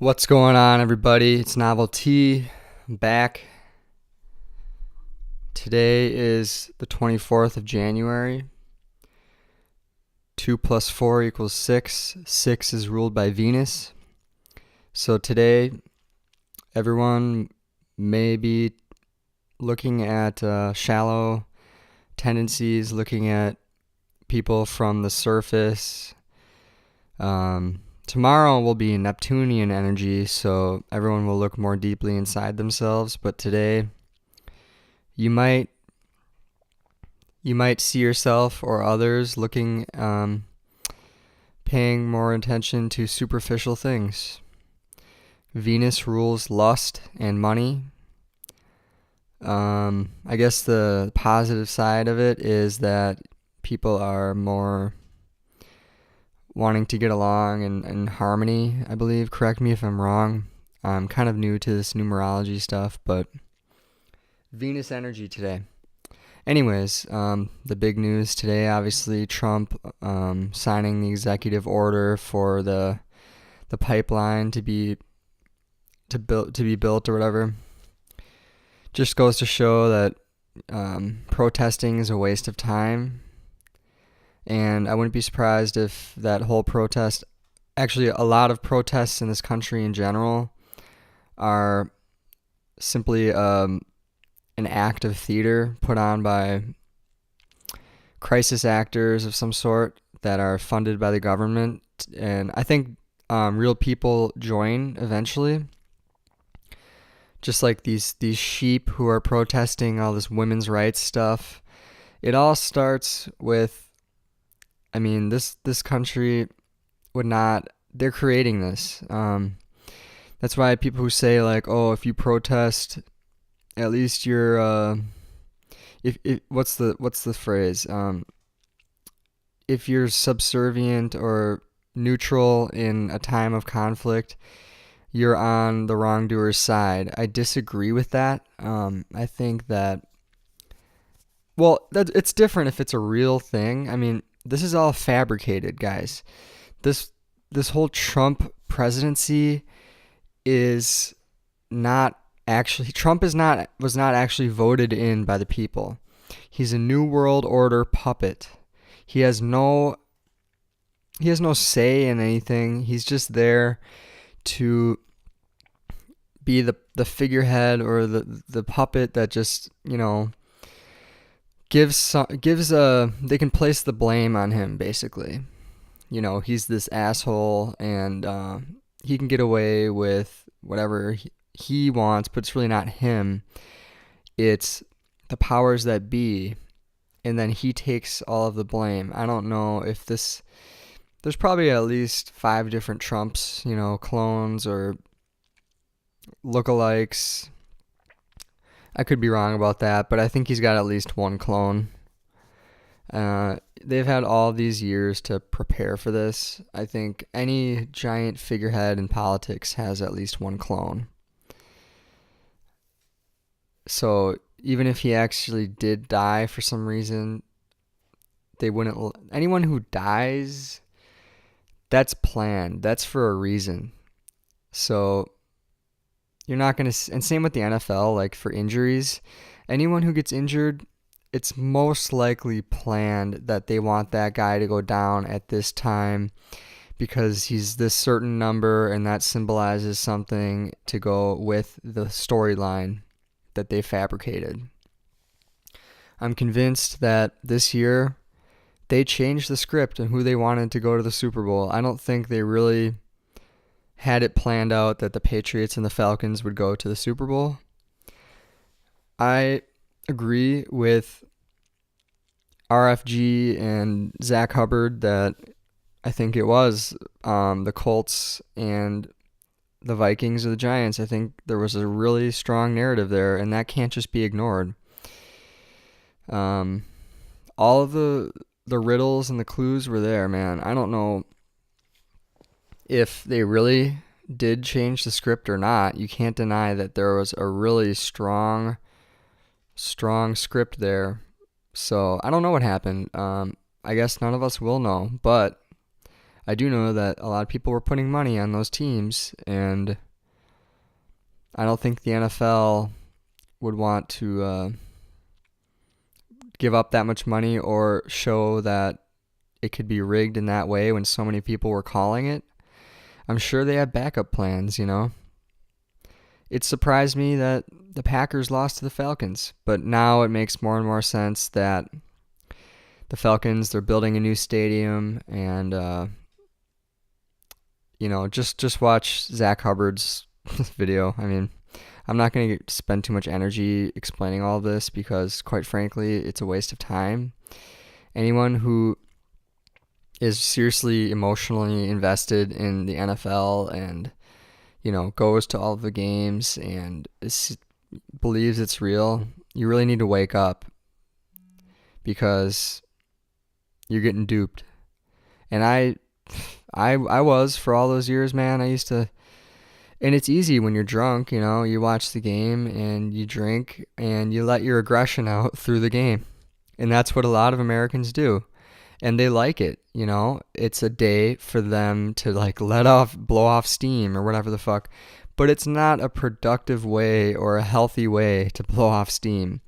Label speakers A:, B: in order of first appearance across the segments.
A: What's going on, everybody? It's Novelty. I'm back. Today is the 24th of January. 2 plus 4 equals 6. 6 is ruled by Venus. So today, everyone may be looking at shallow tendencies, looking at people from the surface. Tomorrow will be Neptunian energy, so everyone will look more deeply inside themselves. But today, you might see yourself or others looking, paying more attention to superficial things. Venus rules lust and money. I guess the positive side of it is that people are more wanting to get along and in harmony, I believe. Correct me if I'm wrong. I'm kind of new to this numerology stuff, but Venus energy today. Anyways, the big news today, obviously, Trump signing the executive order for the pipeline to be built or whatever. Just goes to show that protesting is a waste of time. And I wouldn't be surprised if that whole protest, actually a lot of protests in this country in general, are simply an act of theater put on by crisis actors of some sort that are funded by the government. And I think real people join eventually. Just like these sheep who are protesting all this women's rights stuff. It all starts with, I mean, this country would not, they're creating this. That's why people who say like, oh, if you protest, at least you're, if what's the phrase? If you're subservient or neutral in a time of conflict, you're on the wrongdoer's side. I disagree with that. I think that, well, it's different if it's a real thing. I mean, this is all fabricated, guys. This whole Trump presidency is not actually, Trump was not actually voted in by the people. He's a New World Order puppet. He has no say in anything. He's just there to be the figurehead or the puppet that just, they can place the blame on him, basically. He's this asshole and he can get away with whatever he wants, but it's really not him. It's the powers that be, and then he takes all of the blame. I don't know if there's probably at least 5 different Trumps, clones or lookalikes. I could be wrong about that, but I think he's got at least one clone. They've had all these years to prepare for this. I think any giant figurehead in politics has at least one clone. So even if he actually did die for some reason, they wouldn't. Anyone who dies, that's planned. That's for a reason. So you're not going to, and same with the NFL, like for injuries, anyone who gets injured, it's most likely planned that they want that guy to go down at this time because he's this certain number and that symbolizes something to go with the storyline that they fabricated. I'm convinced that this year they changed the script and who they wanted to go to the Super Bowl. I don't think they really had it planned out that the Patriots and the Falcons would go to the Super Bowl. I agree with RFG and Zach Hubbard that I think it was the Colts and the Vikings or the Giants. I think there was a really strong narrative there, and that can't just be ignored. All of the riddles and the clues were there, man. I don't know if they really did change the script or not. You can't deny that there was a really strong script there. So I don't know what happened. I guess none of us will know, but I do know that a lot of people were putting money on those teams, and I don't think the NFL would want to give up that much money or show that it could be rigged in that way when so many people were calling it. I'm sure they had backup plans, you know. It surprised me that the Packers lost to the Falcons, but now it makes more and more sense that the Falcons, they're building a new stadium, and just watch Zach Hubbard's video. I mean, I'm not going to spend too much energy explaining all this because, quite frankly, it's a waste of time. Anyone who is seriously emotionally invested in the NFL and, goes to all of the games and believes it's real, you really need to wake up, because you're getting duped. And I was for all those years, man. I used to, and it's easy when you're drunk, you watch the game and you drink and you let your aggression out through the game. And that's what a lot of Americans do. And they like it, It's a day for them to blow off steam or whatever the fuck. But it's not a productive way or a healthy way to blow off steam.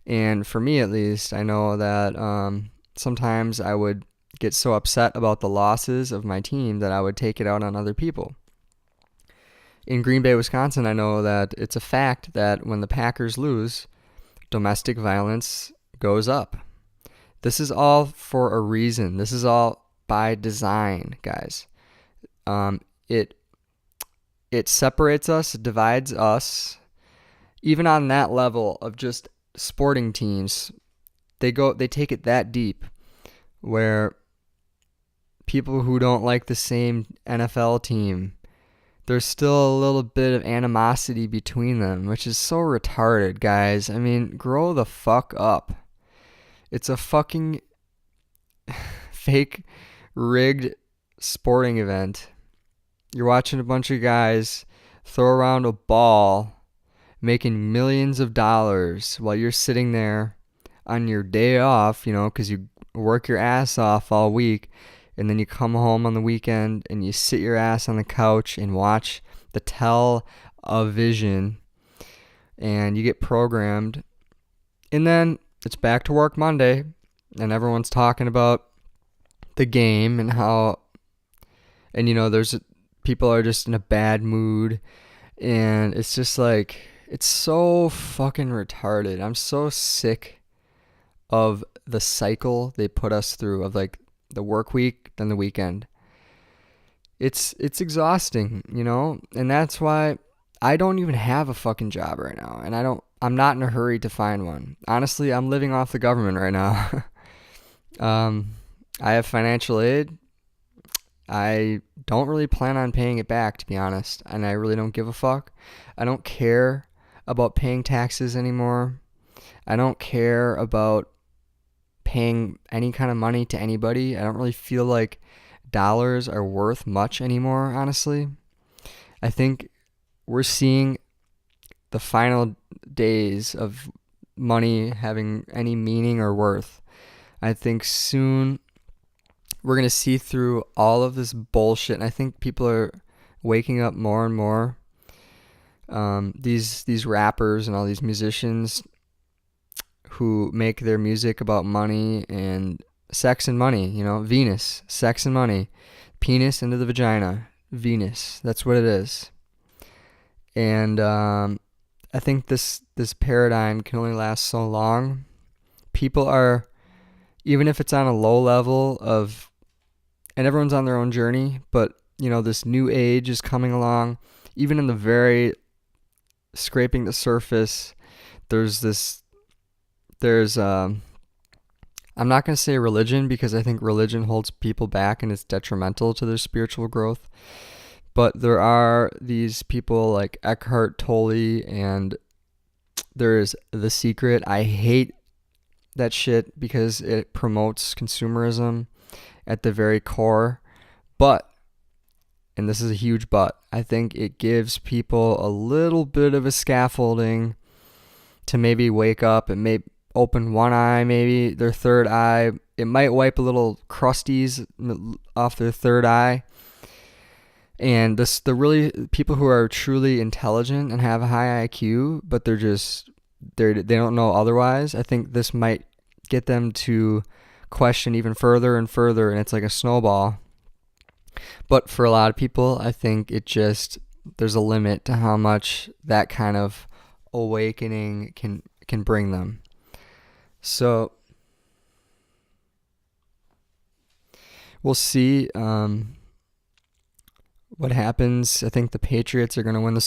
A: And for me, at least, I know that sometimes I would get so upset about the losses of my team that I would take it out on other people. In Green Bay, Wisconsin, I know that it's a fact that when the Packers lose, domestic violence goes up. This is all for a reason. This is all by design, guys. It separates us, it divides us. Even on that level of just sporting teams, they take it that deep, where people who don't like the same NFL team, there's still a little bit of animosity between them, which is so retarded, guys. I mean, grow the fuck up. It's a fucking fake, rigged sporting event. You're watching a bunch of guys throw around a ball, making millions of dollars while you're sitting there on your day off, because you work your ass off all week, and then you come home on the weekend and you sit your ass on the couch and watch the television, and you get programmed, and then it's back to work Monday, and everyone's talking about the game and how, and there's people are just in a bad mood, and it's just it's so fucking retarded. I'm so sick of the cycle they put us through of the work week, then the weekend. It's exhausting, and that's why I don't even have a fucking job right now, and I'm not in a hurry to find one. Honestly, I'm living off the government right now. I have financial aid. I don't really plan on paying it back, to be honest, and I really don't give a fuck. I don't care about paying taxes anymore. I don't care about paying any kind of money to anybody. I don't really feel like dollars are worth much anymore, honestly. I think we're seeing the final days of money having any meaning or worth. I think soon we're going to see through all of this bullshit, and I think people are waking up more and more. These rappers and all these musicians who make their music about money and sex and money, Venus, sex and money, penis into the vagina, Venus, that's what it is. And I think this paradigm can only last so long. People are, even if it's on a low level of, and everyone's on their own journey, but this new age is coming along. Even in the very scraping the surface, I'm not going to say religion, because I think religion holds people back and it's detrimental to their spiritual growth. But there are these people like Eckhart Tolle, and there's The Secret. I hate that shit because it promotes consumerism at the very core. But, and this is a huge but, I think it gives people a little bit of a scaffolding to maybe wake up and maybe open one eye, maybe their third eye it might wipe a little crusties off their third eye. And the really people who are truly intelligent and have a high IQ, but they don't know otherwise, I think this might get them to question even further and further, and it's like a snowball. But for a lot of people, I think there's a limit to how much that kind of awakening can bring them. So we'll see what happens. I think the Patriots are going to win the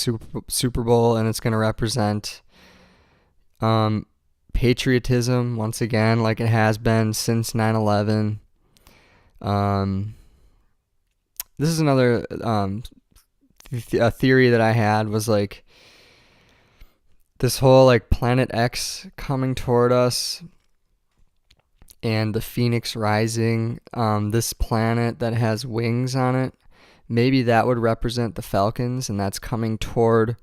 A: Super Bowl, and it's going to represent patriotism once again, like it has been since 9/11. This is another a theory that I had, was like this whole like Planet X coming toward us and the Phoenix rising, this planet that has wings on it, maybe that would represent the Falcons, and that's coming toward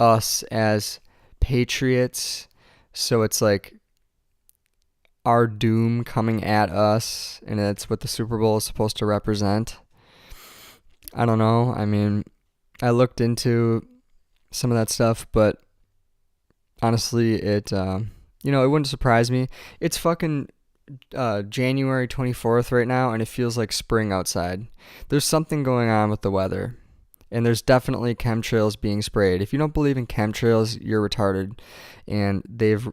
A: us as patriots. So it's like our doom coming at us, and that's what the Super Bowl is supposed to represent. I don't know. I mean, I looked into some of that stuff, but honestly, it wouldn't surprise me. It's fucking January 24th right now, and it feels like spring outside. There's something going on with the weather, and there's definitely chemtrails being sprayed. If you don't believe in chemtrails, you're retarded, and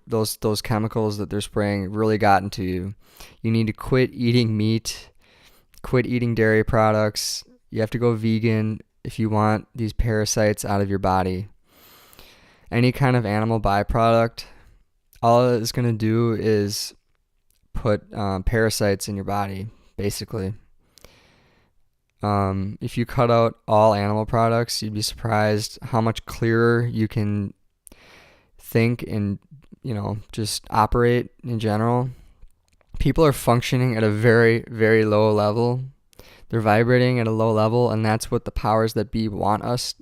A: those chemicals that they're spraying really gotten to you. You need to quit eating meat, quit eating dairy products. You have to go vegan if you want these parasites out of your body. Any kind of animal byproduct, all it's going to do is put parasites in your body, basically. If you cut out all animal products, you'd be surprised how much clearer you can think and, just operate in general. People are functioning at a very, very low level. They're vibrating at a low level, and that's what the powers that be want us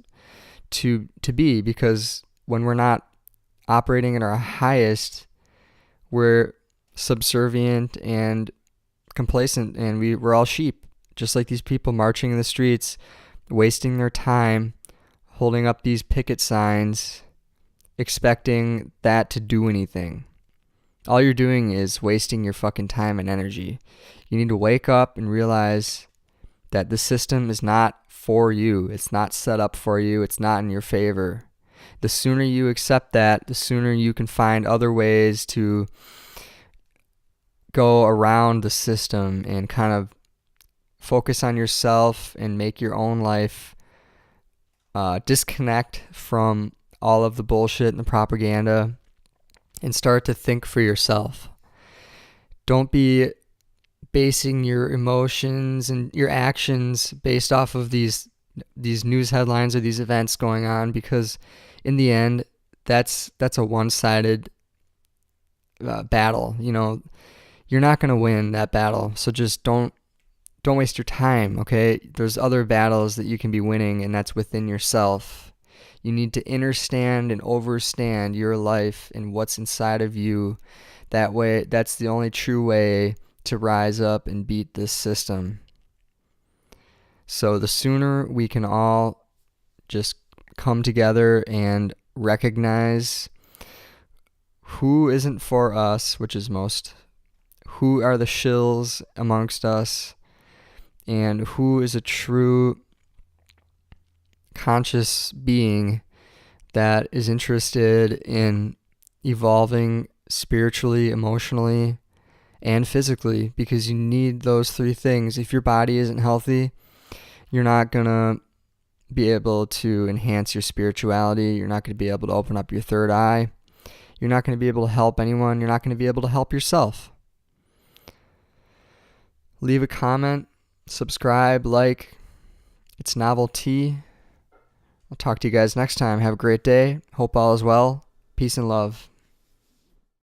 A: to be, because when we're not operating at our highest, we're subservient and complacent, and we're all sheep, just like these people marching in the streets, wasting their time holding up these picket signs, expecting that to do anything. All you're doing is wasting your fucking time and energy. You need to wake up and realize that the system is not for you. It's not set up for you. It's not in your favor. The sooner you accept that, the sooner you can find other ways to go around the system and kind of focus on yourself and make your own life, disconnect from all of the bullshit and the propaganda, and start to think for yourself. Don't be basing your emotions and your actions based off of these news headlines or these events going on, because in the end, that's a one-sided battle. You're not going to win that battle, so just don't waste your time, okay? There's other battles that you can be winning, and that's within yourself. You need to innerstand and overstand your life and what's inside of you. That way, that's the only true way to rise up and beat this system. So the sooner we can all just come together and recognize who isn't for us, which is most, who are the shills amongst us, and who is a true conscious being that is interested in evolving spiritually, emotionally, and physically, because you need those three things. If your body isn't healthy, you're not going to be able to enhance your spirituality. You're not going to be able to open up your third eye. You're not going to be able to help anyone. You're not going to be able to help yourself. Leave a comment, subscribe, like. It's novelty. I'll talk to you guys next time. Have a great day. Hope all is well. Peace and love.